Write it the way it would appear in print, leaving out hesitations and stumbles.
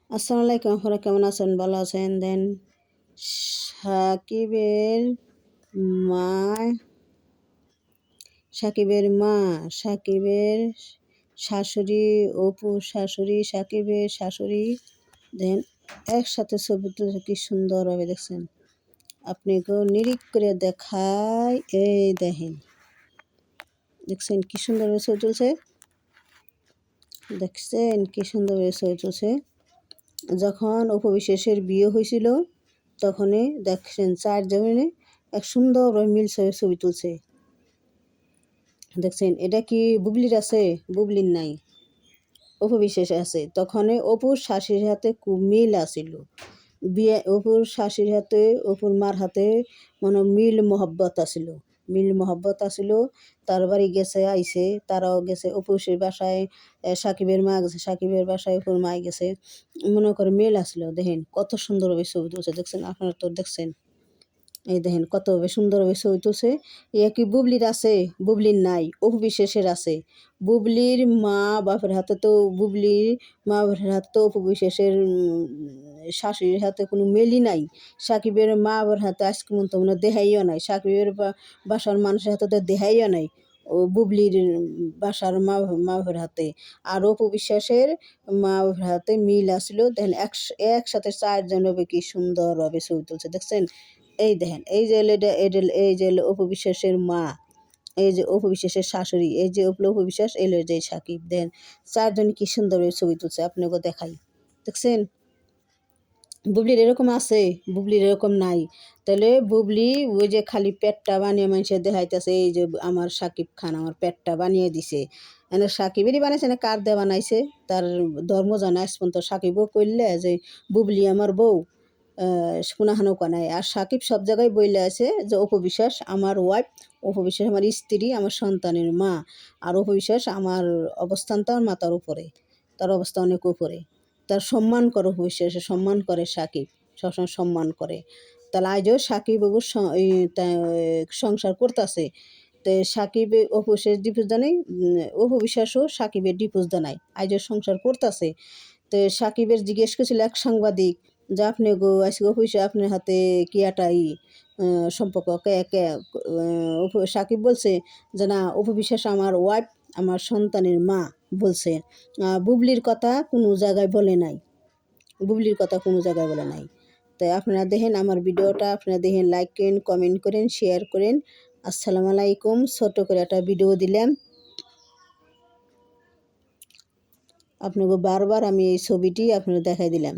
আসসালামু আলাইকুম, আপনারা কেমন আছেন? ভালো আছেন? সাকিবের মা সাকিবের মা সাকিবের শাশুড়ি, অপুর শাশুড়ি, সাকিবের শাশুড়ি দেন একসাথে ছবি তুলছে, কি সুন্দর হবে দেখছেন। আপনাকেও নিরিখ করে দেখায়, এই দেখছেন কি সুন্দরভাবে ছবি তুলছে, দেখছেন কি সুন্দরভাবে ছবি তুলছে। যখন অপু বিশ্বাসের বিয়ে হয়েছিল তখনই দেখছেন চারজনে এক সুন্দরভাবে মিল ছবি তুলছে। দেখছেন এটা কি বুবলির আছে? বুবলির নাই, অপু বিশ্বাস আছে। তখনই অপুর শাশুড়ির হাতে খুব মিল আছিল। বিয়ে অপুর শাশুড়ির হাতে, অপুর মার হাতে মানে মিল মহব্বত আছিল, মিল মহব্বত আছিল। তার বাড়ি গেছে, আইছে, তারাও গেছে অপুর সেই বাসায়, সাকিবের মা গেছে, সাকিবের বাসায় অপুর মা গেছে। মনে করে মিল আসছিল। দেখেন কত সুন্দরভাবে ছবি তুলছে, দেখছেন আপনারা তো দেখছেন। এই দেখেন কতভাবে সুন্দরভাবে ছবি তুলছে। ইয়ে কি বুবলির আছে? বুবলির নাই, অপু বিশ্বাসের আছে। বুবলির মা বাপের হাতে তো, বুবলির মা বাপের হাতে তো অপু বিশ্বাসের শাশুড়ির হাতে কোনো মেলই নাই। সাকিবের মা বাবার হাতে আজকে পর্যন্ত মানে দেখাইও নাই। সাকিবের বাসার মানুষের হাতে তো দেখাইও নাই ও বুবলির বাসার মা বাবার হাতে। আর অপু বিশ্বাসের মা বাবার হাতে মিল আসলো। দেখেন একসাথে চারজন হবে, কি সুন্দরভাবে ছবি তুলছে দেখছেন। এই দেখেন এই যে এই যে অপু বিশ্বাসের মা, এই যে অপু বিশ্বাসের শাশুড়ি, এই যে অপু বিশ্বাস, এই যে সাকিব, দেন চারজন কি সুন্দর ছবি তুলছে, আপনাকে দেখাই। দেখছেন বুবলির এরকম আছে? বুবলির এরকম নাই। তাহলে বুবলি ওই যে খালি পেটটা বানিয়ে মানুষের দেখাইতেছে, এই যে আমার সাকিব খান আমার পেটটা বানিয়ে দিছে। এনে সাকিবেরই বানাইছে না কার দিয়ে বানাইছে তার ধর্ম জানা আজ পর্যন্ত। সাকিবও কইলে যে বুবলি আমার বউ, শোনাহানো কানায়। আর সাকিব সব জায়গায় বইলে আছে যে অপু বিশ্বাস আমার ওয়াইফ, অপু বিশ্বাস আমার স্ত্রী, আমার সন্তানের মা। আর অপু বিশ্বাস আমার অবস্থান তার মাথার উপরে, তার অবস্থা অনেক উপরে। তার সম্মান করে অপু বিশ্বাসের, সম্মান করে সাকিব, সবসময় সম্মান করে। তাহলে আজও সাকিব অপুর সংসার করতেছে। তো সাকিব অপু শেষ ডিভোর্স দেয় নাই, অপু বিশ্বাসও সাকিবের ডিভোর্স দেয় নাই, আজও সংসার করতেছে। তো সাকিবের জিজ্ঞেস করছিল এক সাংবাদিক যে আপনি গো আজকে অফিসে আপনার হাতে কি একটা সম্পর্ক সাকিব বলছে যে না, অপু বিশ্বাস আমার ওয়াইফ, আমার সন্তানের মা বলছে। বুবলির কথা কোনো জায়গায় বলে নাই, বুবলির কথা কোনো জায়গায় বলে নাই। তাই আপনারা দেখেন আমার ভিডিওটা, আপনারা দেখেন, লাইক করেন, কমেন্ট করেন, শেয়ার করেন। আসসালামু আলাইকুম। ছোট করে একটা ভিডিও দিলাম আপনাকে, বারবার আমি এই ছবিটি আপনারা দেখাই দিলাম।